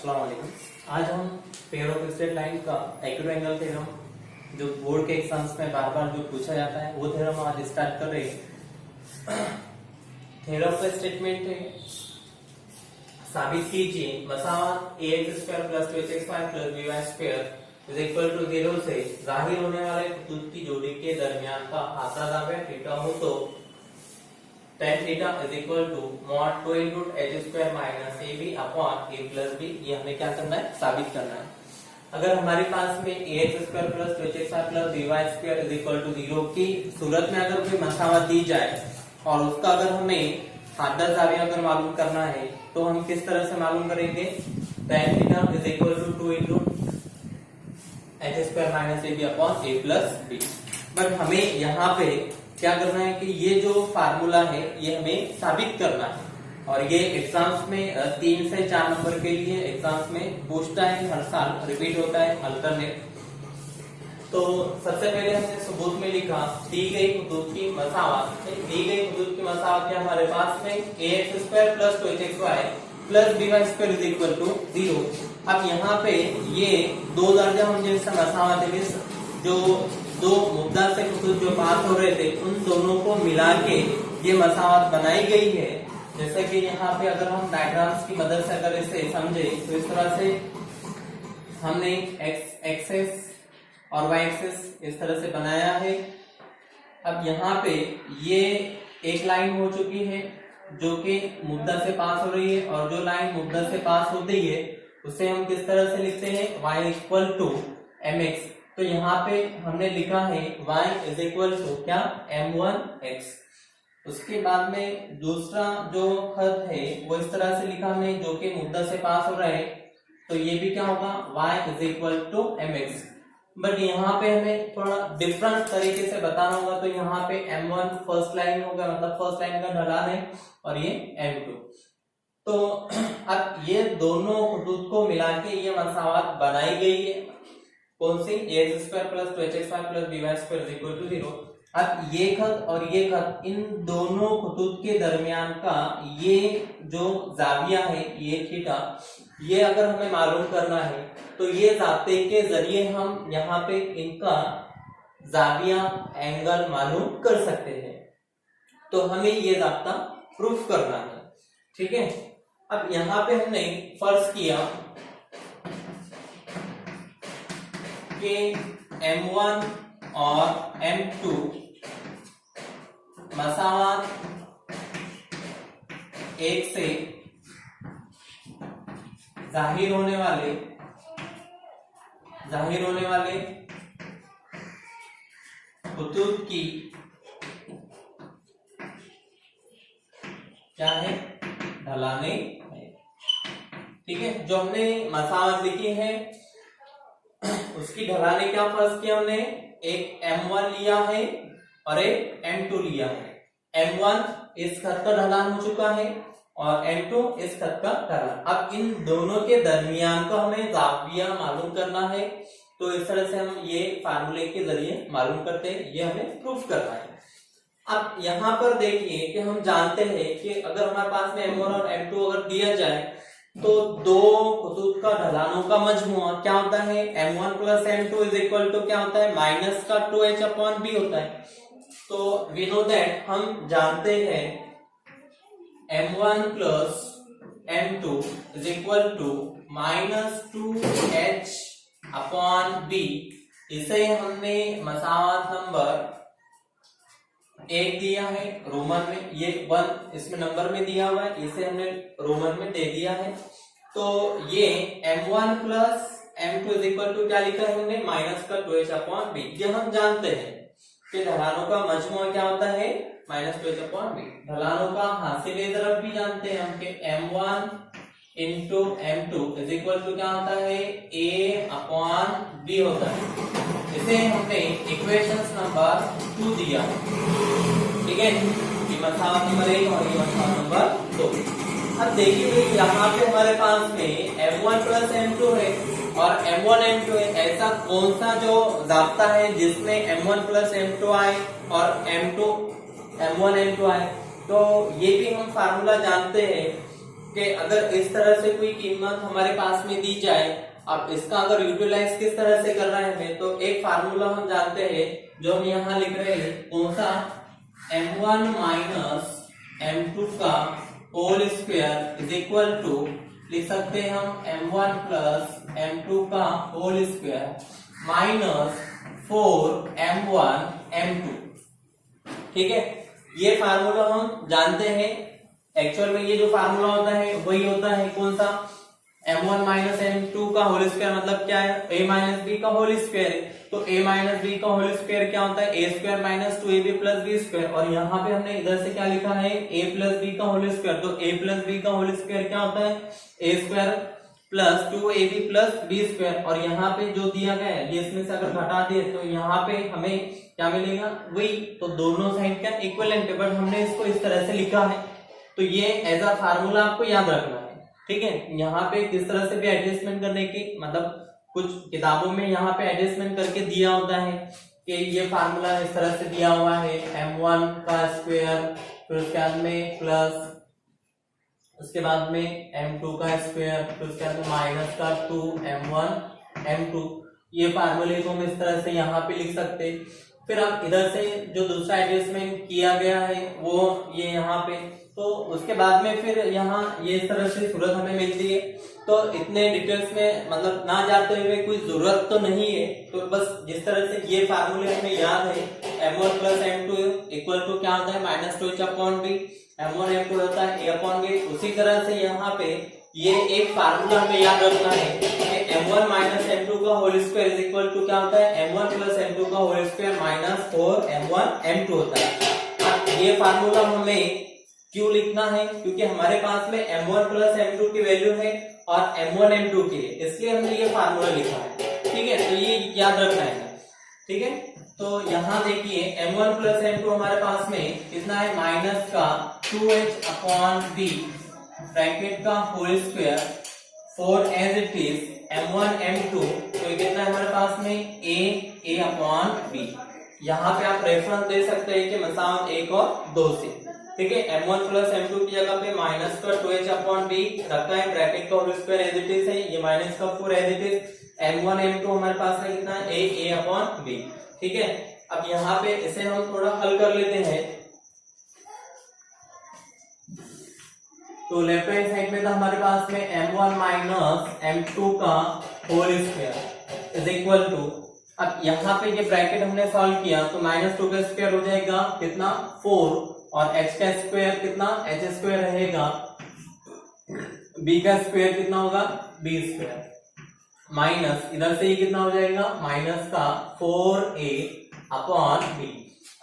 अस्सलाम वालेकुम। आज हम पेयर ऑफ स्ट्रेट लाइन का एक्यूट एंगल थ्योरम जो बोर्ड के एग्जाम्स में बार बार जो पूछा जाता है वो थ्योरम आज स्टार्ट कर रहे हैं। थ्योरम का स्टेटमेंट है, साबित कीजिए मसावत ax square plus 2x square plus by square is equal to 0 से जाहिर होने वाले खतूत की जोड़ी के दरमियान का आधा दावे थीटा हो तो tan theta is equal to mod 2 into h square minus ab upon a plus b। ये हमें क्या करना है, साबित करना है। अगर हमारे पास में ax square plus 2h square plus by square is equal to 0 की सूरत में अगर कोई मसावत दी जाए और उसका अगर हमें आधा जाविया अगर मालूम करना है तो हम किस तरह से मालूम करेंगे, tan theta is equal to 2 into h square minus ab upon a plus b। But हमें यहाँ पे क्या करना है कि ये जो फार्मूला है ये हमें साबित करना है और ये एग्जाम्स में 3 से 4 नंबर के लिए एग्जाम्स में पूछता है, हर साल रिपीट होता है अल्टरनेट। तो सबसे पहले हमने सबूत में लिखा दी गई खतूत की मसावत, दी गई खतूत की मसावत है हमारे पास में ax स्क्वायर प्लस 2hxy प्लस by square is equal to 0। अब यहाँ पे ये दो दर्जा हम जैसे मसावत है, जो दो मुद्दा से खतूत जो पास हो रहे थे उन दोनों को मिला के ये मसावत बनाई गई है। जैसे कि यहाँ पे अगर हम डायग्राम्स की मदद से अगर इसे समझे तो इस तरह से हमने एक्स एक्सेस और वाई एक्सेस इस तरह से बनाया है। अब यहाँ पे ये एक लाइन हो चुकी है जो कि मुद्दा से पास हो रही है और जो लाइन मुद्दा से पास होती है उसे हम किस तरह से लिखते हैं, y इक्वल टू mx। तो यहाँ पे हमने लिखा है y इज इक्वल टू क्या, m1x। उसके बाद में दूसरा जो खत है वो इस तरह से लिखा हमने जो कि मुद्दा से पास हो रहा है, तो ये भी क्या होगा, y is equal to mx। But यहाँ पे हमें थोड़ा डिफरेंट तरीके से बताना होगा। तो यहाँ पे m1 फर्स्ट लाइन होगा, मतलब फर्स्ट लाइन का ढलान है और ये m2। तो अब ये दोनों खतूत को मिला के ये मसावत बनाई गई है, कौन सी, ax square plus 2h square plus by square is equal to 0। अब ये खत और ये खत, इन दोनों खतूत के दरमियान का ये जो जाविया है ये थीटा, ये अगर हमें मालूम करना है तो ये जाब्ते के जरिए हम यहाँ पे इनका जाविया एंगल मालूम कर सकते हैं। तो हमें ये जाब्ता प्रूफ करना है, ठीक है। अब यहाँ पे हमने फर्ज किया कि m1 और m2 मसावत एक से जाहिर होने वाले खतूत की क्या है, ढलाने है, ठीक है। जो हमने मसावत लिखी है उसकी ढलाने क्या फर्ज किया हमने, एक m1 लिया है और एक m2 लिया है। m1 इस खत का ढलान हो चुका है और m2 इस खत का ढलान। अब इन दोनों के दरमियान का हमें जाविया मालूम करना है, तो इस तरह से हम ये फार्मूले के जरिए मालूम करते हैं, ये हमें प्रूफ करना है। अब यहाँ पर देखिए कि हम जानते हैं कि अगर हमारे पास में m1 और m2 अगर दिया जाए तो दो खतूत का ढलानों का मजमुआ क्या होता है, m1 plus m2 is equal to क्या होता है, माइनस का 2h अपॉन b होता है। तो वी नो दैट, हम जानते हैं m1 plus m2 is equal to minus 2h upon b। इसे हमने मसावत नंबर 1 दिया है रोमन में, ये 1 इसमें नंबर में दिया हुआ है, इसे हमने रोमन में दे दिया है। तो ये m1 plus m2 is equal to क्या लिखा है हमने, माइनस का 2h अपॉन b। ये हम जानते हैं कि ढलानों का मजमुआ क्या होता है, माइनस 2h अपॉन b। ढलानों का हासिल तरफ भी जानते हैं हम कि m1 into m2 is equal to क्या होता है, a अपॉन b होता है। इसे हमने इक्वेशंस नंबर 2 दिया, ठीक है। ये मसावत नंबर 1 और ये मसावत नंबर 2। अब देखिए यहाँ पे हमारे पास में m1 प्लस m2 है और m1 m2 है। ऐसा कौन सा जो जाब्ता है जिसमें m1 प्लस m2 आए और m1 m2 आए, तो ये भी हम फार्मूला जानते हैं कि अगर इस तरह से कोई कीमत हमारे पास में दी जाए, अब इसका अगर यूटिलाइज किस तरह से कर रहे हैं हमें, तो एक फार्मूला हम जानते हैं जो हम यहाँ लिख रहे हैं, कौन सा, m1 माइनस m2 का whole square is equal to, लिख सकते हैं हम m1 प्लस m2 का whole square minus 4m1 m2। ठीक है, ये फार्मूला हम जानते हैं। एक्चुअल में ये जो फार्मूला होता है वही होता है कौन सा, m1 माइनस m2 का होल स्क्वायर, मतलब क्या है, a माइनस बी का होल स्क्वायर है। तो a माइनस बी का होल स्क्वायर क्या होता है, a square minus 2ab plus b square, और यहाँ पे हमने इधर से क्या लिखा है, a प्लस बी का होल स्क्वायर। तो a प्लस बी का होल स्क्वायर क्या होता है, a square plus 2ab plus b square, और यहाँ पे जो दिया गया है ये इसमें से अगर घटा दिए तो यहाँ पे हमें क्या मिलेगा, वही। तो दोनों साइड क्या इक्विवेलेंट है, बट हमने इसको इस तरह से लिखा है। तो ये एज अ फार्मूला आपको याद रखना है। ठीक है, यहाँ पे किस तरह से भी एडजस्टमेंट करने की, मतलब कुछ किताबों में यहाँ पे एडजस्टमेंट करके दिया होता है कि ये फार्मूला इस तरह से दिया हुआ है, m1 का स्क्वायर, फिर उसके बाद में प्लस, उसके बाद में m2 का स्क्वायर, फिर उसके बाद में माइनस का 2m1 m2। ये फार्मूले को हम इस तरह से यहाँ पे लिख सकते। फिर आप इधर से जो दूसरा एडजस्टमेंट किया गया है वो ये यहाँ पे, तो उसके बाद में फिर यहाँ ये इस तरह से सूरत हमें मिलती है। तो इतने डिटेल्स में मतलब ना जाते हुए कोई जरूरत तो नहीं है, तो बस जिस तरह से ये फार्मूले हमें याद है, m1 plus m2 equal to क्या होता है, माइनस 2h/b, m1 m2 होता है a/b। उसी तरह से यहाँ पे ये एक फार्मूला हमें याद रखना है कि m1 माइनस m2 का whole square is equal to क्या होता है, m1 प्लस m2 का whole square minus 4m1 m2 होता है। अब ये फार्मूला हमें क्यों लिखना है, क्योंकि हमारे पास में m1 प्लस m2 की वैल्यू है और m1 m2 की है, इसलिए हमने ये फार्मूला लिखा है। ठीक है, तो ये याद रखना है। ठीक है, तो यहाँ देखिए m1 प्लस m2 हमारे पास में कितना है, माइनस का 2h/b ब्रैकेट का whole square 4 as it is m1 m2, तो कितना है हमारे पास में a/b। यहाँ पे आप रेफरेंस दे सकते हैं कि मसावत 1 और 2 से। ठीक है, m1 प्लस m2 की जगह पे माइनस का 2h/b रखा है, ब्रैकेट का whole square as it is है, ये माइनस का 4 as it is, m1 m2 हमारे पास में कितना है, a/b। ठीक है, अब यहाँ पे इसे हम थोड़ा हल कर लेते हैं। तो लेफ्ट हैंड साइड में था हमारे पास में m1 माइनस m2 का whole square is equal to, अब यहाँ पे ये ब्रैकेट हमने सॉल्व किया तो माइनस 2 का स्क्वायर हो जाएगा कितना, 4, और h का स्क्वायर कितना, h स्क्वायर रहेगा, b का स्क्वायर कितना होगा, b स्क्वायर, माइनस इधर से ये कितना हो जाएगा, माइनस का 4a/b।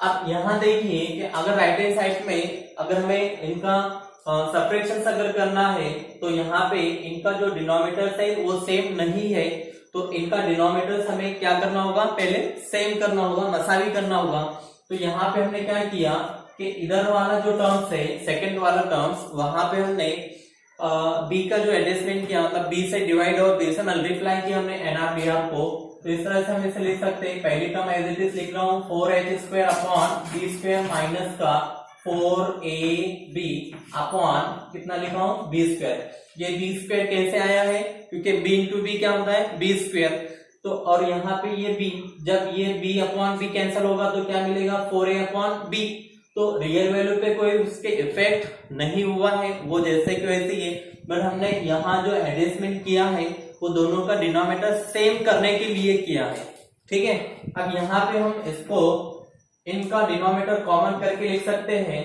अब यहाँ देखिए कि अगर राइट हैंड साइड में अगर हमें इनका सब्ट्रैक्शन अगर करना है तो यहाँ पे इनका जो डिनोमिनेटर है वो सेम नहीं है, तो इनका डिनोमिनेटर हमें क्या करना होगा, पहले सेम करना होगा, मसावी करना होगा। तो यहाँ पे हमने क्या किया कि इधर वाला जो टर्म्स है, सेकंड वाला टर्म्स, वहां पे हमने b का जो एडजस्टमेंट किया, मतलब b से डिवाइड और b से मल्टीप्लाई किया हमने nr को। तो इस तरह से हम इसे लिख सकते हैं, पहली टर्म एज इट इज लिख रहा हूँ 4h² माइनस का 4ab कितना लिखा हूँ, b स्क्वायर। ये b स्क्वायर कैसे आया है, क्योंकि b इंटू बी क्या होता है, b स्क्वायर। तो और यहाँ पे ये b, जब ये b/b कैंसिल होगा तो क्या मिलेगा, 4a/b। तो रियल वैल्यू पे कोई उसके इफेक्ट नहीं हुआ है, वो जैसे कि वैसे ही है, बट हमने यहाँ जो एडजस्टमेंट किया है वो दोनों का डिनोमिनेटर सेम करने के लिए किया है। ठीक है, अब यहाँ पे हम इसको इनका डिनोमिनेटर कॉमन करके लिख सकते हैं।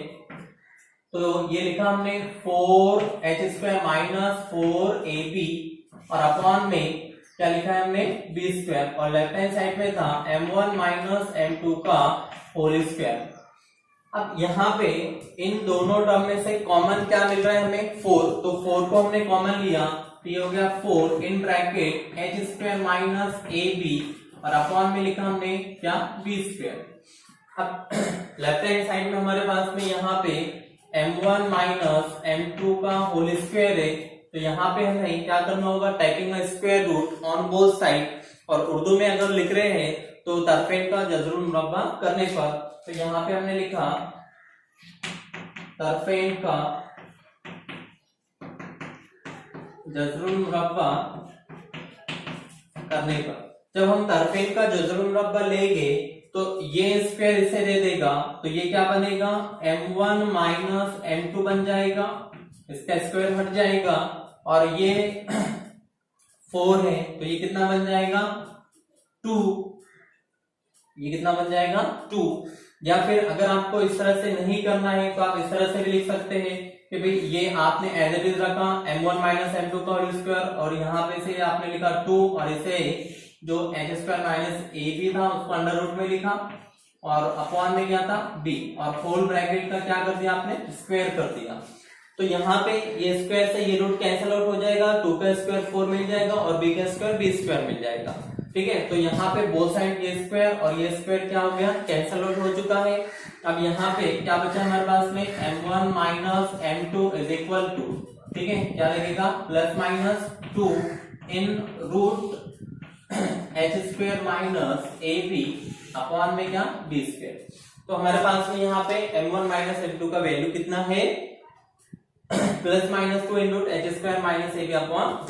तो ये लिखा हमने 4h² माइनस 4ab और अपॉन में क्या लिखा है हमने, b स्क्वायर, और लेफ्ट हैंड साइड में था m1 माइनस m2 का होल स्क्वायर। अब यहाँ पे इन दोनों टर्म में से कॉमन क्या मिल रहा है हमें, 4, तो 4 को हमने कॉमन लिया, तो ये हो गया 4 in bracket h² minus ab और अपॉन में लिखा हमने क्या, b स्क्वायर। अब लेफ्ट हैंड साइड में हमारे पास में यहाँ पे m1 माइनस m2 का होल स्क्वायर है, तो यहाँ पे हमें क्या करना होगा, taking a square root on both side, और उर्दू में अगर लिख रहे हैं तो तरफेन का जजरुल मुरब्बा करने पर, तो यहाँ पे हमने लिखा तरफेन का जज़रुल मुरब्बा करने पर, जब हम तरफेन का जज़रुल मुरब्बा लेंगे तो ये स्क्वायर इसे दे देगा, तो ये क्या बनेगा, m1 माइनस m2 बन जाएगा, इसका स्क्वायर हट जाएगा, और ये 4 है तो ये कितना बन जाएगा 2, ये कितना बन जाएगा 2। या फिर अगर आपको इस तरह से नहीं करना है तो आप इस तरह से भी लिख सकते हैं कि भाई ये आपने एज इट इज रखा m1 माइनस m2 का होल स्क्वायर, और यहाँ पे से आपने लिखा 2, और इसे जो h स्क्वायर माइनस ab था उसको अंडर रूट में लिखा, और अपॉन में क्या था b, और होल ब्रैकेट का क्या कर दिया आपने, स्क्वायर कर दिया। तो यहाँ पे ये स्क्वायर से ये रूट कैंसिल आउट हो जाएगा, 2 का स्क्वायर 4 मिल जाएगा, और b का स्क्वायर b स्क्वायर मिल जाएगा। ठीक है, तो यहाँ पे बोथ साइड ये स्क्वायर और ये स्क्वायर क्या हो गया, कैंसिल आउट हो चुका है। अब यहाँ पे क्या बचा हमारे पास में, m1 minus m2 is equal to, ठीक है, क्या लगेगा, plus minus 2 in root h square minus ab upon में क्या, b स्क्वायर। तो हमारे पास में यहाँ पे m1 माइनस m2 का वैल्यू कितना है, plus minus 2 in root h square minus ab upon b।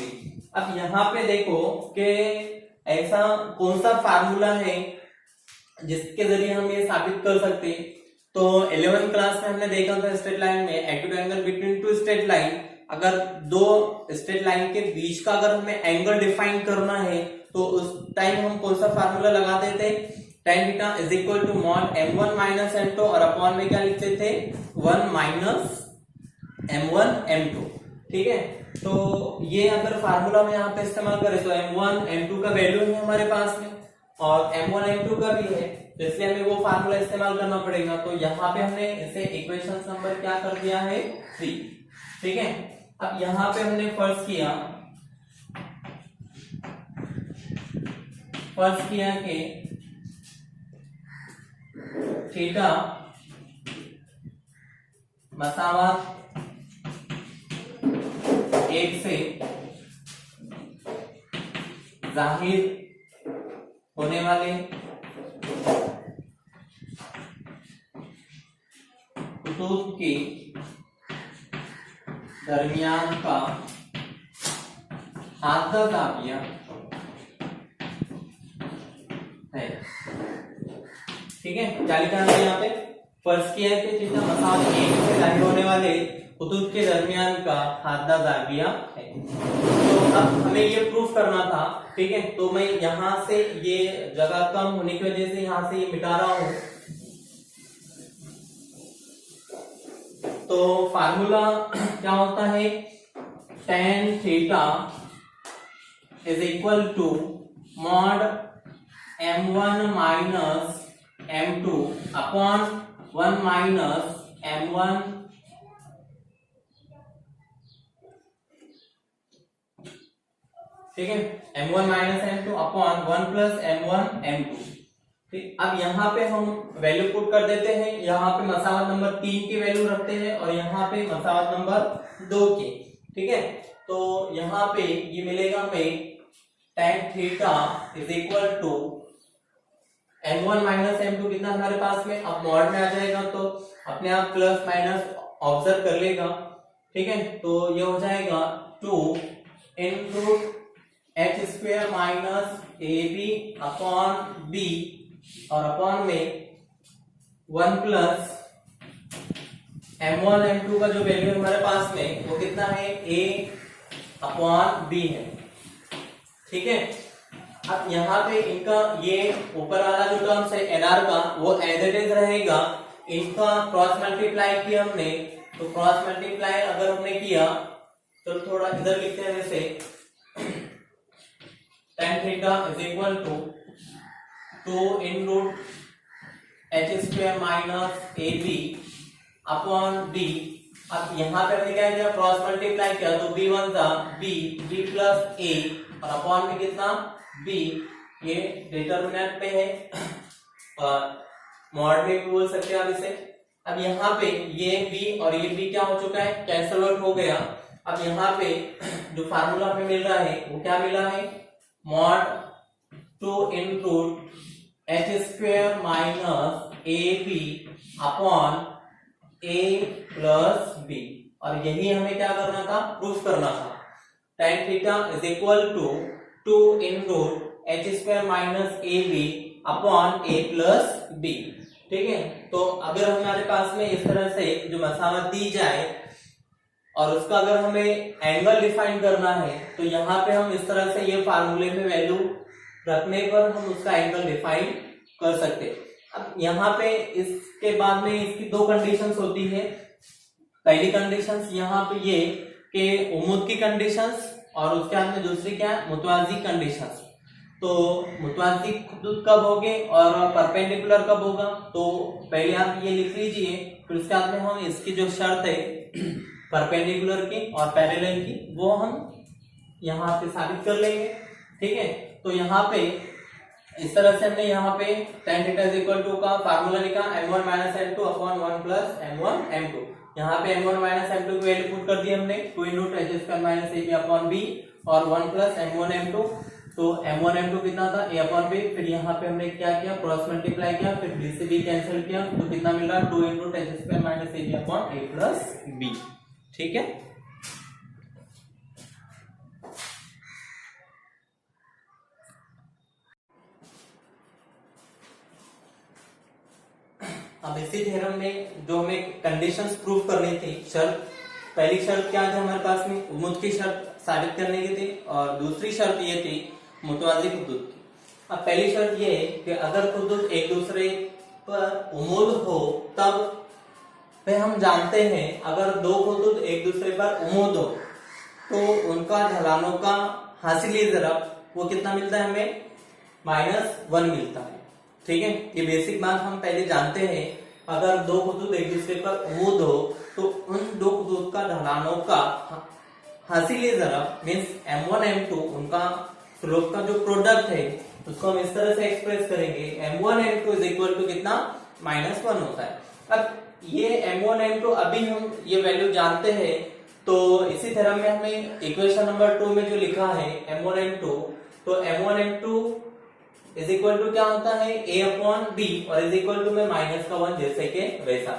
अब यहाँ पे देखो कि ऐसा कौन सा फार्मूला है जिसके जरिए हम ये साबित कर सकते हैं। तो 11th क्लास में हमने देखा था स्ट्रेट लाइन में acute angle between two straight line, अगर दो स्ट्रेट लाइन के बीच का अगर हमें एंगल डिफाइन करना है तो उस टाइम हम कौन सा फार्मूला लगाते थे, tan theta is equal to mod m1 minus m2, और अपॉन में क्या लिखते थे, 1 माइनस m1 m2। ठीक है, तो ये अगर फार्मूला में यहाँ पे इस्तेमाल करें तो m1 m2 का वैल्यू है हमारे पास में, और m1 m2 का भी है, तो इसलिए हमें वो फार्मूला इस्तेमाल करना पड़ेगा। तो यहाँ पे हमने इसे इक्वेशन नंबर क्या कर दिया है, 3। ठीक है, अब यहाँ पे हमने फर्ज किया कि थीटा मसावत 1 से जाहिर होने वाले खतूत के दरमियान का हादसा दाबिया है। ठीक है, क्या लिखा है यहाँ पे, फर्ज किया है कि थीटा मसावत 1 से जाहिर होने वाले खतूत के दरमियान का हादसा दाबिया है। तो अब हमें ये प्रूफ करना था। ठीक है, तो मैं यहाँ से ये जगह कम होने की वजह से यहाँ से ये मिटा रहा हूं। तो फार्मूला क्या होता है, tan theta is equal to mod m1 minus m2 upon 1 minus m1 ठीक है, m1 minus m2 upon 1 plus m1 m2। ठीक, अब यहाँ पे हम वैल्यू पुट कर देते हैं, यहाँ पे मसावत नंबर 3 की वैल्यू रखते हैं और यहाँ पे मसावत नंबर 2 की। ठीक है, तो यहाँ पे ये मिलेगा हमें tan theta is equal to m1 minus m2 कितना हमारे पास में, अब मॉड में आ जाएगा तो अपने आप प्लस माइनस ऑब्जर्व कर लेगा। ठीक है, तो ये हो जाएगा 2 into h square minus ab upon b, और अपॉन में 1 प्लस m1 m2 का जो वैल्यू हमारे पास में वो कितना है, a अपॉन b है। ठीक है, अब यहाँ पे इनका ये ऊपर वाला जो टर्म्स है nr का वो एज इट इज रहेगा, इनका क्रॉस मल्टीप्लाई किया हमने, तो क्रॉस मल्टीप्लाई अगर हमने किया तो थोड़ा इधर लिखते हैं वैसे, tan theta is equal to 2 in root h square minus ab upon b। अब यहाँ पे हमने क्या किया, क्रॉस मल्टीप्लाई किया तो b1 था b प्लस a, और अपॉन में कितना b, ये डिटरमिनेंट पे है और मॉड में भी बोल सकते हैं आप इसे। अब यहाँ पे ये b और ये b क्या हो चुका है, कैंसल आउट हो गया। अब यहाँ पे जो फार्मूला हमें मिल रहा है वो क्या मिला है, mod 2 in root h square minus ab upon a plus b, और यही हमें क्या करना था, प्रूफ करना था। tan theta is equal to 2 in root H square minus A B upon A plus B. ठीक है, तो अगर हमारे पास में इस तरह से जो मसावत दी जाए और उसका अगर हमें एंगल डिफाइन करना है तो यहाँ पे हम इस तरह से ये फार्मूले में वैल्यू रखने पर हम उसका एंगल डिफाइन कर सकते हैं। अब यहाँ पे इसके बाद में इसकी दो कंडीशंस होती है। पहली कंडीशंस यहाँ पे ये कि उम्मीद की कंडीशंस और उसके बाद में दूसरी क्या है, मुतवाजी कंडीशंस। तो मुतवाजी खुदूद कब होंगे और परपेंडिकुलर कब होगा, तो पहले आप ये लिख लीजिए, फिर उसके बाद में हम इसकी जो शर्त है परपेंडिकुलर की और पैरेलल की वो हम यहाँ पे साबित कर लेंगे। ठीक है, तो यहाँ पे इस तरह से हमने यहाँ पे tan theta is equal to का फार्मूला लिखा m1 minus m2 upon 1 plus m1 m2। यहाँ पे m1 माइनस m2 की वैल्यू पुट कर दी हमने 2 × h square minus ab upon b और 1 प्लस m1 m2। तो m1 m2 कितना था a अपॉन b, फिर यहाँ पे हमने क्या किया, क्रॉस मल्टीप्लाई किया, फिर b से b कैंसिल किया, तो कितना मिल रहा है 2 × h square minus ab upon a plus b। ठीक है, अब इसी थ्योरम में जो हमें कंडीशंस प्रूव करनी थी, शर्त, पहली शर्त क्या थी हमारे पास में, उम्मीद की शर्त साबित करने की थी और दूसरी शर्त ये थी मुतवाजी खुदूद की। अब पहली शर्त ये है कि अगर खुदूद एक दूसरे पर उम्मीद हो तब फिर हम जानते हैं अगर दो खुदूद एक दूसरे पर उम्मीद हो तो उनका ढलानों का हासिली ज़रब वो कितना मिलता है, हमें -1 मिलता है। ठीक है, ये बेसिक बात हम पहले जानते हैं। अगर दो खुदूद एक दूसरे पर उम्मीद हो तो उन दो खुदूद का ढलानों का हासिली ज़रब मींस m1 m2 उनका स्लोप का जो प्रोडक्ट है उसको हम इस तरह से एक्सप्रेस करेंगे, m1 m2 is equal to कितना, -1 होता है। अब ये m1 m2 अभी हम ये वैल्यू जानते हैं, तो इसी तरह में हमें इक्वेशन नंबर 2 में जो लिखा है m1 m2, तो m1 m2 is equal to क्या होता है, a अपॉन b और इज इक्वल टू में -1 जैसे के वैसा।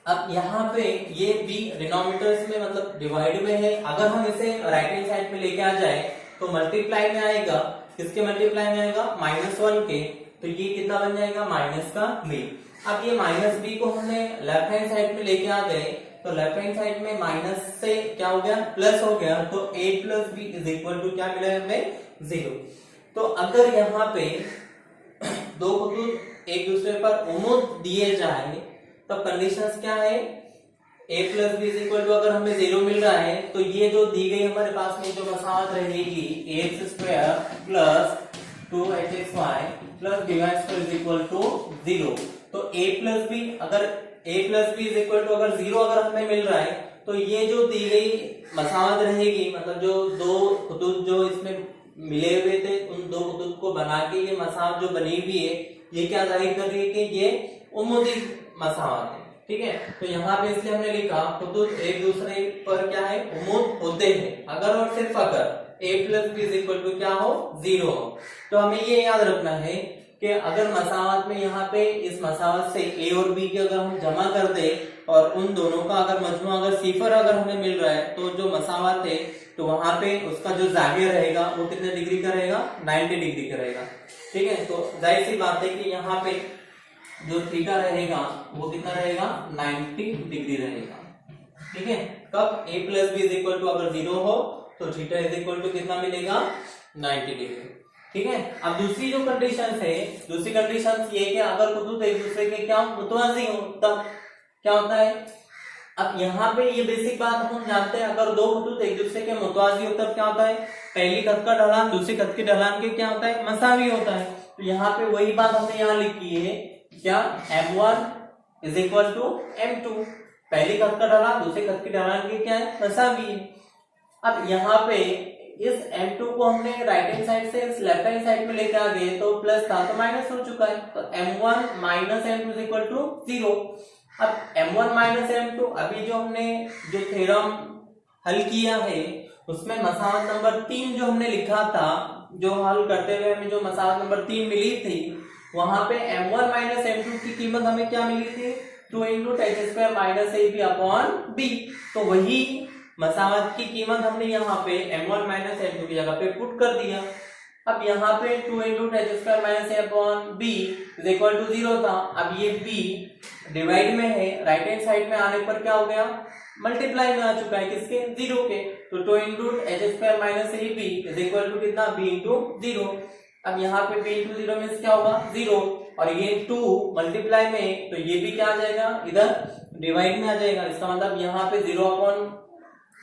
अब यहाँ पे ये b डिनोमिनेटर्स में मतलब डिवाइड में है, अगर हम इसे राइट हैंड साइड में लेके आ जाए तो मल्टीप्लाई में आएगा, किसके मल्टीप्लाई में आएगा, -1 के, तो ये कितना बन जाएगा, -b। अब ये -b को हमने लेफ्ट हैंड साइड में लेके आ गए तो लेफ्ट हैंड साइड में माइनस से क्या हो गया, प्लस हो गया, तो a plus b is equal to क्या मिला हमें, 0। तो अगर यहाँ पे दो खुदूद एक दूसरे पर उम्मीद दिए जाए तो कंडीशंस क्या है, a plus B is equal to अगर हमें 0 मिल रहा है तो ये जो दी गई हमारे पास में जो मसावत रहेगी ax स्क्वायर प्लस 2hxy प्लस by square is equal to 0। तो a प्लस बी अगर a plus B is equal to अगर 0 अगर हमें मिल रहा है तो ये जो दी गई मसावत रहेगी, मतलब जो दो खुदूद जो इसमें मिले हुए थे उन दो खुदूद को बना के ये मसावत जो बनी हुई है ये क्या जाहिर कर रही है कि ये उम्मीदी मसावत है। ठीक है, तो यहाँ पे इसलिए हमने लिखा खुदूद एक दूसरे पर क्या है, उम्मीद होते हैं अगर और सिर्फ अगर a plus B is equal to क्या हो, 0 हो। तो हमें ये याद रखना है कि अगर मसावत में यहाँ पे इस मसावत से a और b की अगर हम जमा कर दे और उन दोनों का अगर मजमू अगर सिफर अगर हमें मिल रहा है तो जो मसावत है तो वहां पे उसका जो जाविया रहेगा वो कितने डिग्री का रहेगा, 90 डिग्री का रहेगा। ठीक है, तो जाहिर सी बात है कि यहाँ पे जो थीटा रहेगा वो कितना रहेगा, 90 डिग्री रहेगा। ठीक है, कब a plus B is equal to अगर 0 हो तो थीटा इज इक्वल टू कितना मिलेगा, 90 डिग्री। ठीक है, अब दूसरी जो कंडीशन है, दूसरी कंडीशन ये कि अगर खुदूद एक दूसरे के क्या मुतवाज़ी हो तब क्या होता है। अब यहाँ पे ये बेसिक बात हम जानते हैं, अगर दो खुदूद एक दूसरे के मुतवाज़ी हो तब क्या होता है, पहली खत का ढलान दूसरी खत के ढलान के क्या होता है, मसावी होता है। तो यहाँ पे वही बात हमने यहाँ लिखी है, क्या m1 is equal to m2, पहली खत का ढलान दूसरे खत के ढलान के क्या है, मसावी है। अब यहाँ पे इस m2 को हमने राइट हैंड साइड से इस लेफ्ट हैंड साइड में लेके आ गए तो प्लस था तो माइनस हो चुका है, तो m1 minus m2 is equal to 0। अब m1 माइनस m2 अभी जो हमने जो थ्योरम हल किया है उसमें मसावत नंबर 3 जो हमने लिखा था, जो हल करते हुए हमें जो मसावत नंबर 3 मिली थी वहां पे m1 माइनस m2 की कीमत हमें क्या मिली थी, 2 × h² minus ab upon b। तो वही मसावत की कीमत हमने यहाँ पे m1 माइनस m2 की जगह पे पुट कर दिया। अब यहाँ पे 2 into H square minus A upon B is equal to 0 था। अब ये b डिवाइड में है, राइट हैंड साइड में आने पर क्या हो गया, मल्टीप्लाई में आ चुका है, किसके, 0 के। तो 2 into H square minus A B is equal to कितना, b इंटू 0। अब यहाँ पे b इंटू 0 मीन्स क्या होगा, 0, और ये 2 मल्टीप्लाई में, तो ये भी क्या आ जाएगा, इधर डिवाइड में आ जाएगा। इसका मतलब यहाँ पे 0 अपॉन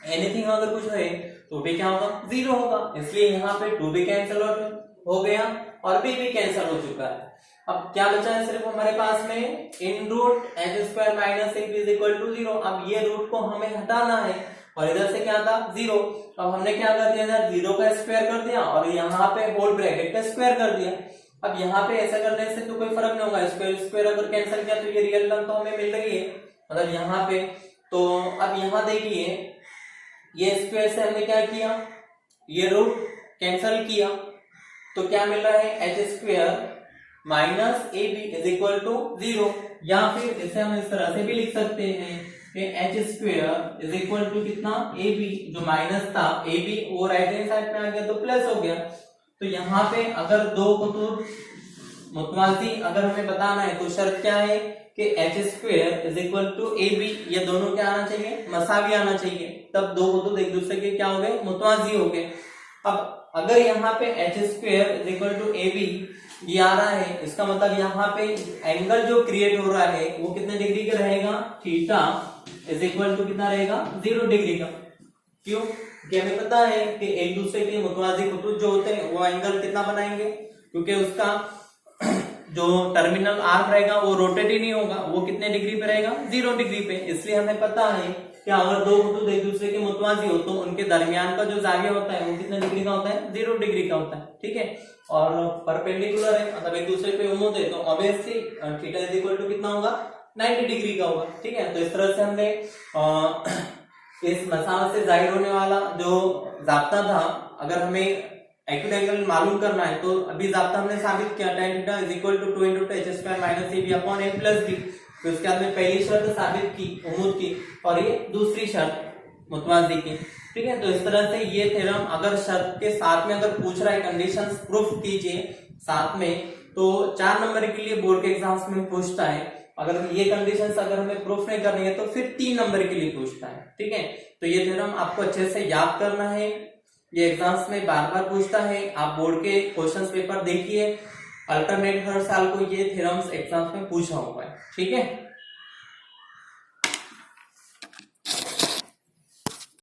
एनीथिंग अगर कुछ है तो भी क्या होगा, 0 होगा। इसलिए यहाँ पे 2 भी कैंसिल हो गया और b भी कैंसिल हो चुका है। अब क्या बचा है सिर्फ हमारे पास में, in root H square minus A B is equal to 0। अब ये रूट को हमें हटाना है और इधर से क्या था, 0। अब हमने क्या कर दिया, इधर 0 का स्क्वायर कर दिया और यहाँ पे होल ब्रैकेट का स्क्वायर कर दिया। अब यहाँ पे ऐसा करने से तो कोई फर्क नहीं होगा, स्क्वायर स्क्वायर अगर कैंसिल किया तो ये रियल टर्म तो हमें मिल रही है, मतलब यहाँ पे। तो अब यहाँ देखिए, ये स्क्वायर से हमने क्या किया, ये रूट कैंसिल किया, तो क्या मिल रहा है, H square minus A B is equal to 0। या फिर इसे हम इस तरह से भी लिख सकते हैं कि H square is equal to कितना, ए बी, जो माइनस था ए बी वो राइट हैंड साइड में आ गया तो प्लस हो गया। तो यहाँ पे अगर दो कुतुब मुतवाज़ी अगर हमें बताना है तो शर्त क्या है कि H square is equal to A B, ये दोनों क्या आना चाहिए, मसावी आना चाहिए, तब दो कुतुब एक दूसरे के क्या हो गए, मुतवाज़ी हो गए। अब अगर यहाँ पे H square is equal to A B ये आ रहा है, इसका मतलब यहाँ पे एंगल जो क्रिएट हो रहा है वो कितने डिग्री का रहेगा, थीटा इज इक्वल टू कितना रहेगा, 0 डिग्री का। क्यों, कि हमें पता है कि एक दूसरे के मुतवाज़ी कुतुब जो होते हैं वो एंगल कितना बनाएंगे, क्योंकि उसका जो टर्मिनल आर्क रहेगा वो रोटेट ही नहीं होगा, वो कितने डिग्री पे रहेगा, 0 डिग्री पे। इसलिए हमें पता है कि अगर दो कुतुब एक दूसरे के मुतवाज़ी हो तो उनके दरमियान का जो जाविया होता है वो कितने डिग्री का होता है, 0 डिग्री का होता है, ठीक है। और परपेंडिकुलर है, मतलब एक दूसरे पे उम्मीद है, तो obviously theta is equal to कितना होगा, 90 डिग्री का होगा, ठीक है। तो इस तरह से हमने इस मसाल से जाहिर होने वाला जो जाब्ता था, अगर हमें एक्यूट एंगल मालूम करना है तो अभी जाब्ता हमने साबित किया, tan theta is equal to 2 into H square minus A B upon A plus B. तो उसके बाद में पहली शर्त साबित की उम्मीद की और ये दूसरी शर्त मुतवाज़ी की, ठीक है। तो इस तरह से ये थ्योरम अगर शर्त के साथ में अगर पूछ रहा है कंडीशंस प्रूफ कीजिए साथ में, तो 4 नंबर के लिए बोर्ड के एग्जाम्स में पूछता है। अगर ये कंडीशंस अगर हमें प्रूफ नहीं करनी है तो फिर 3 नंबर के लिए पूछता है, ठीक है। तो ये थ्योरम आपको अच्छे से याद करना है, ये एग्जाम्स में बार बार पूछता है। आप बोर्ड के क्वेश्चंस पेपर देखिए, अल्टरनेट हर साल को ये थ्योरम्स एग्जाम्स में पूछा हुआ है, ठीक है।